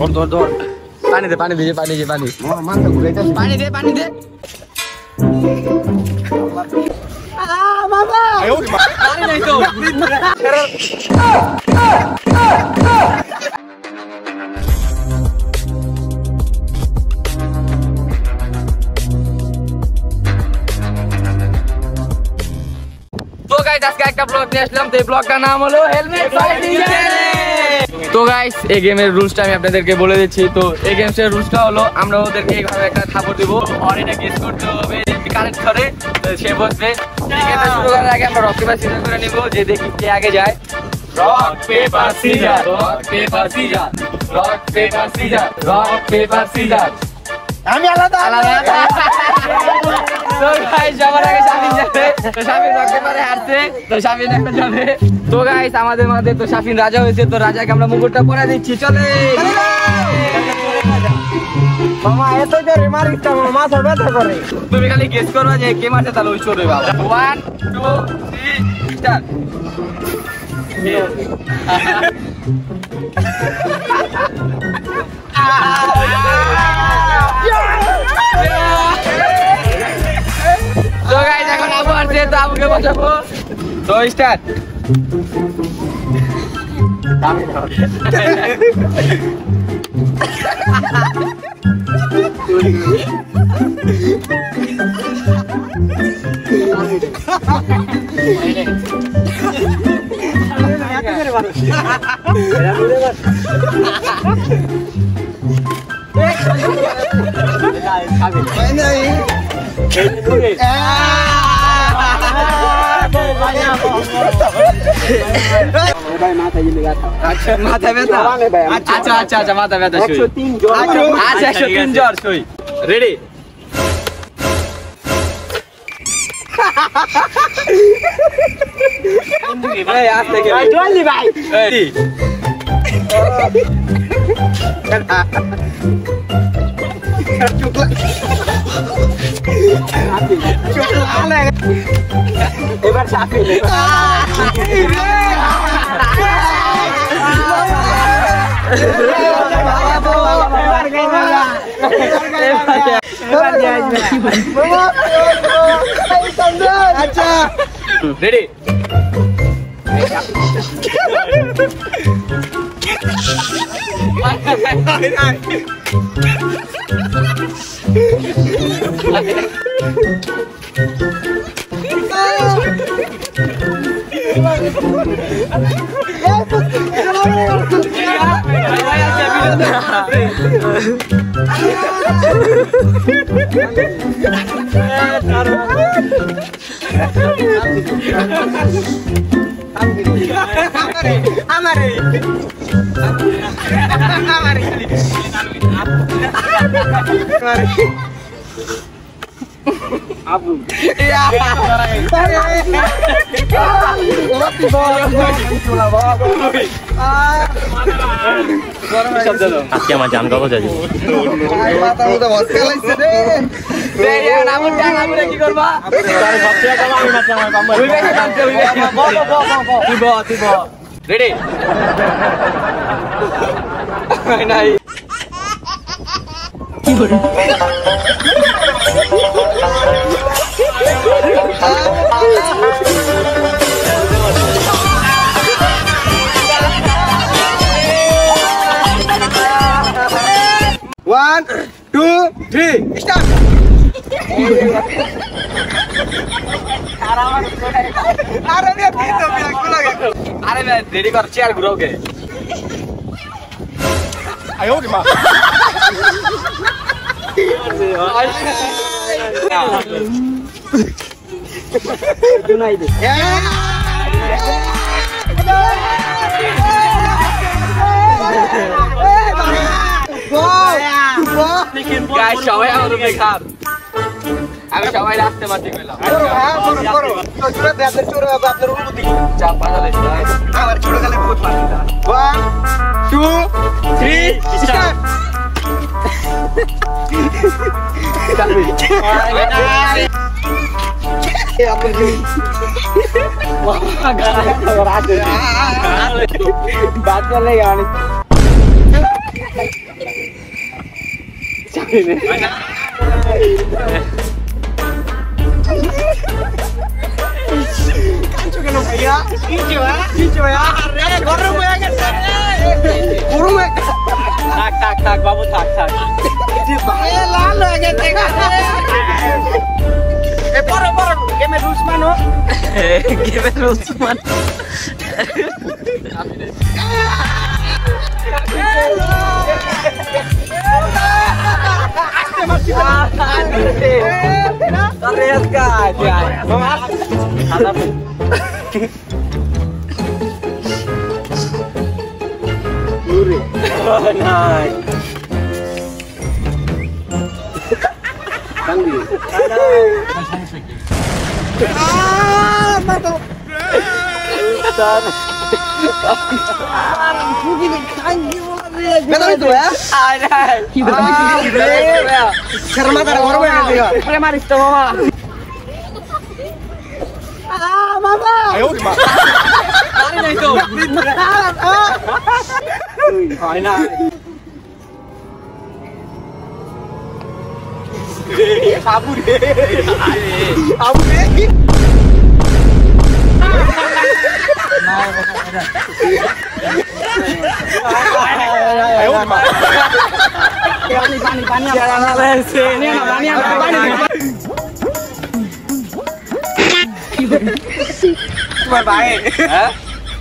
ধর ধর পানি দে পানি দে পানি দে পানি মাথা ঘুরাইতে পানি দে মামা আয় ওরে পানি নাই তো আজকে একটা ব্লগ নিয়ে আসলাম তো এই ব্লগটার নাম হলো হেলমেট ফাইটিং চ্যালেঞ্জ। তো গাইস এই গেমের রুলসটা আমি আপনাদেরকে বলে দিচ্ছি। তো এই গেমসের রুলসটা হলো আমরা ওদেরকে এইভাবে একটা থাপড় দেবো আর এটা গেস করতে হবে কারেন্ট ধরে সে বসবে। এই গেমটা শুরু করার আগে আমরা রক পেপার সিজার করে নিব যে দেখি কে আগে যায়। Rock paper scissor rock paper scissor rock paper scissor rock paper scissor আমি আলাদা তো গাইস সবার আগে শাফিন যাবে তো শাফিন রক পেপারে হারছে তো শাফিন একটা যাবে। তো গাইস আমাদের মাঝে তো শাফিন রাজা হয়েছে তো রাজাকে আমরা মুকুটটা পরে দিচ্ছি চলে মামা এত জোরে মারিস তো মাথা ব্যথা করে তুমি খালি গেস করো যে কে মারছে তাহলে ওই চলবে বাবা 1 2 3 স্টার্ট তো গাইস এখন আবু আসছে তো আবুকে বসাবো তো স্টার্ট মাথা ব্যথা আচ্ছা আচ্ছা আচ্ছা মাথা ব্যথা 103 জ্বর আচ্ছা 103 জ্বর সই রেডি ভাই আস্তে কে ভাই জলদি ভাই এই এবার শাফিন আচ্ছা রেডি Abu. Iya. আজকে আমার জান কত যাবে মাথা মুদা বসকে লাইছে রে রে নামুন জান আমরা কি করবা আরে সবচেয়ে কম আমি মারতে আমার কম হইবে তুই রেডি নাই কি করে One, two, three, start. अरे मैं रेडी कर चेयर घुराओगे आयो की मां सुनाई दे गाइस সবাই আমার বেকার আমি সবাই রাস্তে মাটি গেলাম করো তো জোরে দে আপনার জোরে আপনার অনুমতি চাপ পাঠালে আমার ছোট গালে বহুত পানি 1 2 3 স্টার্ট बात चलेगा কেন ভাইয়া কি ভাইয়া আরে গরম হয়ে গেছে গরম থাক বাবু থাক ভাইয়া লাল হয়ে গেছে এ পরে গেমে রুলস মানো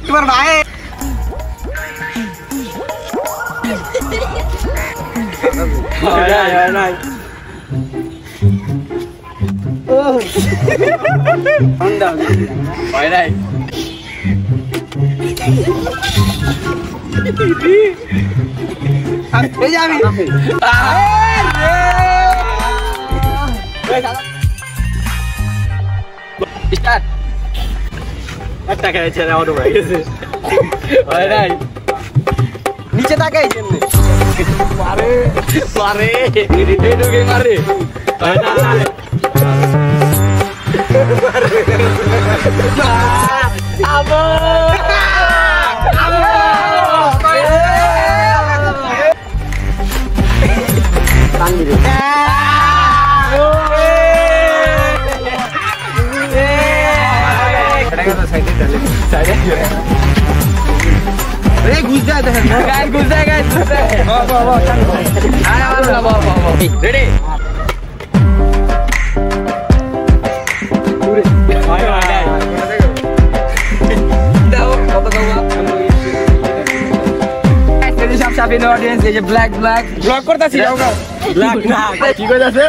तुम्हार भाई স্টার্ট একটা খেলেছে না অটো ভাই গেছে ভাই নাই নিচে তাকাই জন্য মারে এই ঢুকে মারে ভাই নাই আবো তানবিরে घुस जाए रेडी ব্ল্যাক ব্লক করতেছি ব্ল্যাক না কি কইতাছে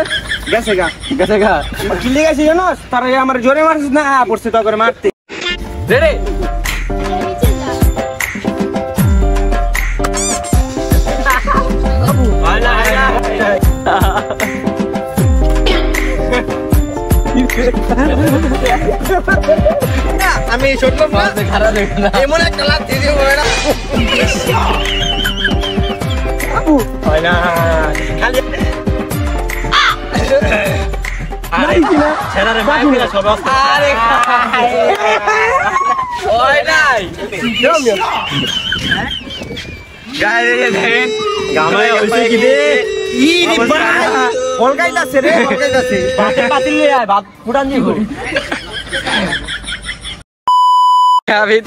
গেছে গা কিলে গেছে জানোস তারা আমার জোরে মারছিস না পড়ছে তো করে মারতে রেডি আমি শুনলাম না খারাপ দেখ না এমন একটা লাত দিয়ে দিও না বাবু হয় না খালি আরে ছেড়া রে মাই কিনা সব আরে ওই নাই গায়ে দেখেন গামায় হইছে কি রে ই রে ভাই কলকাইতাছে রে কলকাইতাছে পাতিল নিয়ে আয় ভাত ফুটান দিব আবিদ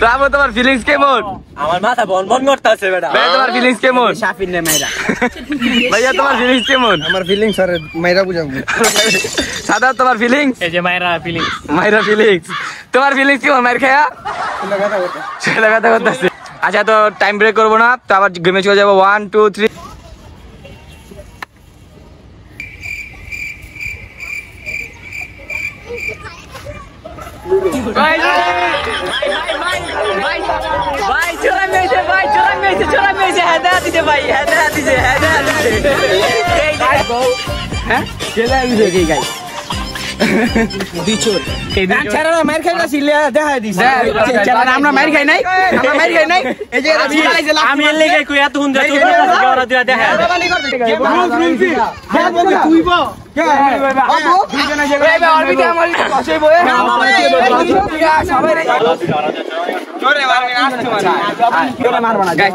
রামো তোমার ফিলিংস কেমন আমার মাথা বনবন করতেছে বেটা ভাই তোমার ফিলিংস কেমন শাফিন নে মাইরা ভাইয়া তোমার ফিলিংস কেমন আমার ফিলিংস আরে মাইরা বুঝাবো সাদা তোমার ফিলিংস এই যে মাইরা ফিলিংস তোমার ফিলিংস কেমন মার খায়া ছেলে কথা করতেছে আচ্ছা তো টাইম ব্রেক করবো না তো আবার গেমে চলে যাবো 1 2 3 ভাই চোরা মেয়েছে হেদা দিতে ভাই হেদা দিতে হ্যাঁ চলে আসবে কি গাই দিছর ছেড়ে মার খাই না ছিলে দেখাই দিছ আমরা মাইর খাই নাই এই যে আমি এর লেগে কই এত হুন তুই ওরা দিয়া দেখা তুই বল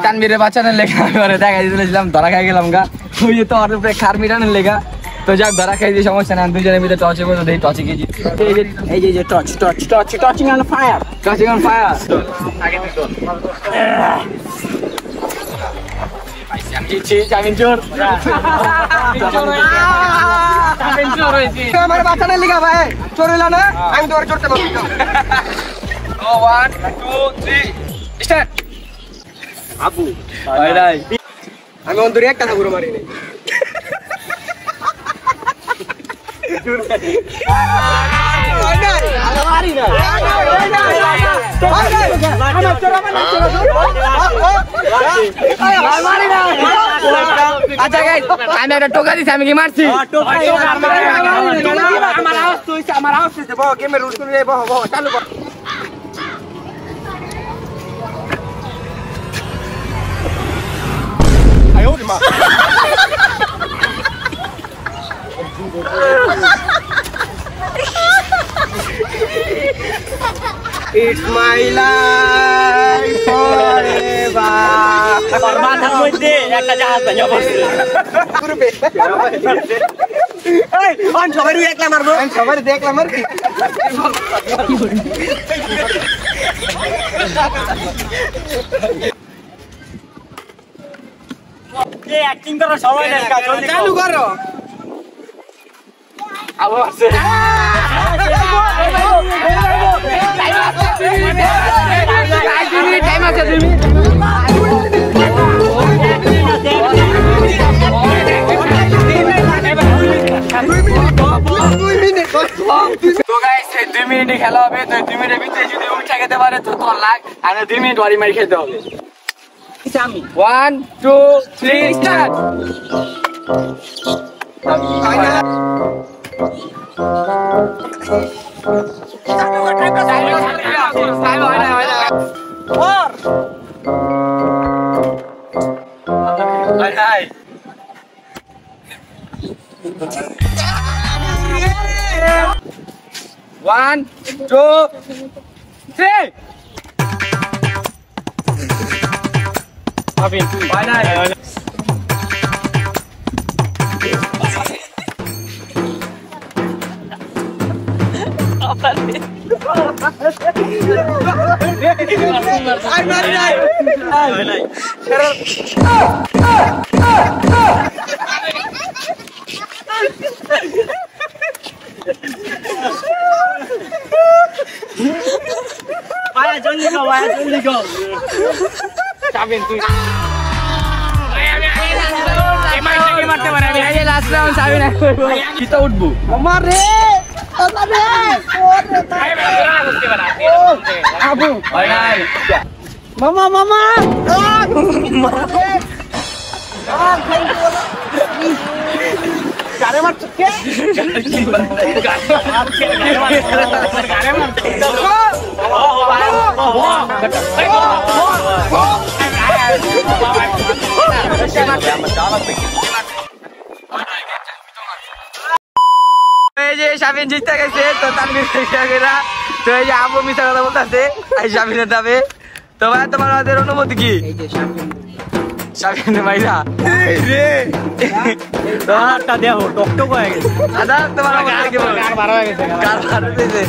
তানবীরের বাচ্চাদের লেখা দেখা দিয়েছিলাম ধরা খাই গেলাম গা তুই তো ওর উপরে খার মিটানোর লেখা তো যাক ধরা খাই দিয়ে সমস্যা না দুজনের ভিতরে টচে বলে দেই টচে গিয়ে এই যে টচিং অন ফায়ার আমার বাচ্চাদের লেখা ভাই চোর হইল না আমি তো আর চড়তে পারবো 1 2 3 স্টার্ট আবু আমি অন্তরে একটা ঠাকুর মারি নাই আচ্ছা গাইস আমি একটা টোকা দিছি আমি কি মারছি আমার আওয়াজ হইছে বহ গেমের রুল করে বহ চালু কর আয়ো রে মা It's my life forever. মাথার মধ্যে একটা জাহাজ বানিয়ে বসে গ্রুপে এই অন সবাই একলা মারবো সবাই দেখলা মার কি এই অ্যাক্টিং করো সবাই দেখা চালু করো আবু আছে টাইম আছে তুমি তো গাইস 2 মিনিটে খেলা হবে তো 2 মিনিটের ভিতরে যদি উঠে খেতে পারে তো তোর লাগ আর 2 মিনিট ওয়ারি মারি খেতে হবে 1 2 3 স্টার্ট One, two, three. জলদি গো চাবেন তুই মারতে পারে আমি আগে লাস্ট রাউন্ড চাবি না কি তো উঠবো মামা রে আবু মামা মামা গারে মারছ কে গারে এই যে শাবিন জিতে গেছে তো তানভীর তো এই যে আবু মিথ্যা কথা বলতেছে এই শাবিনের দাবে তো ভাই তোমার অনুমতি কি এই যে শাবিন ভাইরা এই রে তোমারটা দেখো টকটক হয়ে গেছে দাদা তোমার অবস্থা কি বল কার বার হয়ে গেছে কার বার হয়েছে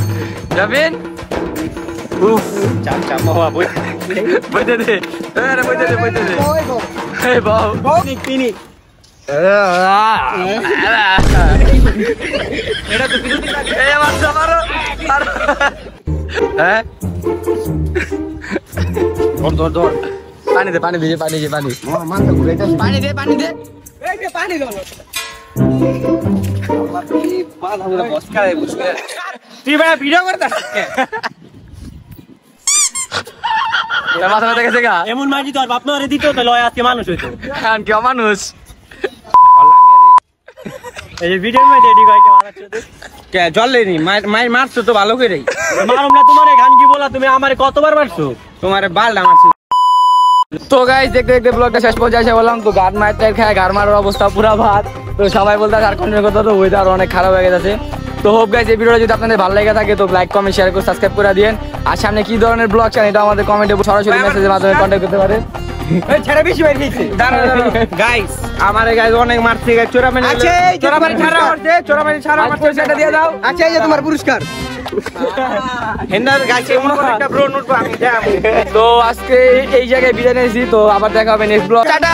শাবিন উফ চাপ চাপ বাবা বইতে দে আরে বইতে দে এই বাউ পিনি এটা তো বিরোধী লাগে এই আমার সবারও হ্যাঁ ধর পানি দে পানি মাথা ঘুরাইতে পানি দে এই যে পানি দাও মাথা ঘুরে বসকায় বসে তুই ভাই ভিডিও করতাস কে মাথা গেছে গা এমন মারি তো আর বাপ মারে দিত তো লয় আজকে মানুষ হইতো কারণ কি মানুষ এই ভিডিওর মধ্যে এডি কয়টা মারাচ্ছে কে জলেনি মাই মারছো তো ভালো করে মারুম না তোমার গান কি বলা তুমি আমারে কতবার মারছো তোমারে বালটা মারছো তো গাইস দেখতে দেখতে ব্লগটা শেষ পর্যায়ে এসে বললাম তো গাড় মারতে খায় গাড় মারার অবস্থা পুরা ভাত তো সবাই বলতে ঝাড়খণ্ডের কথা তো ওয়েদার অনেক খারাপ হয়ে গেছে তো হোপ গাইস এই ভিডিওটা যদি আপনাদের ভালো লেগে থাকে তো লাইক কমেন্ট শেয়ার করে সাবস্ক্রাইব করে দিন আর সামনে কি ধরনের ব্লগ চান এটা আমাদের কমেন্টে সরাসরি মেসেজের মাধ্যমে কন্টাক্ট করতে পারেন ছেড়ে বেশি বাইরে গেছে গাইস আমারে গাইস অনেক মারছে গাইস চোরামানি আচ্ছা চোরামানি ছাড়া করছে চোরামানি ছাড়া মারছে সেটা দিয়ে দাও আচ্ছা এই যে তোমার পুরস্কার হেন্দার গাইস এমন একটা ব্রো নোট আমি দেব তো আজকে এই জায়গায় বিদায় নিয়েছি তো আবার দেখা হবে নেক্সট ব্লগ টাটা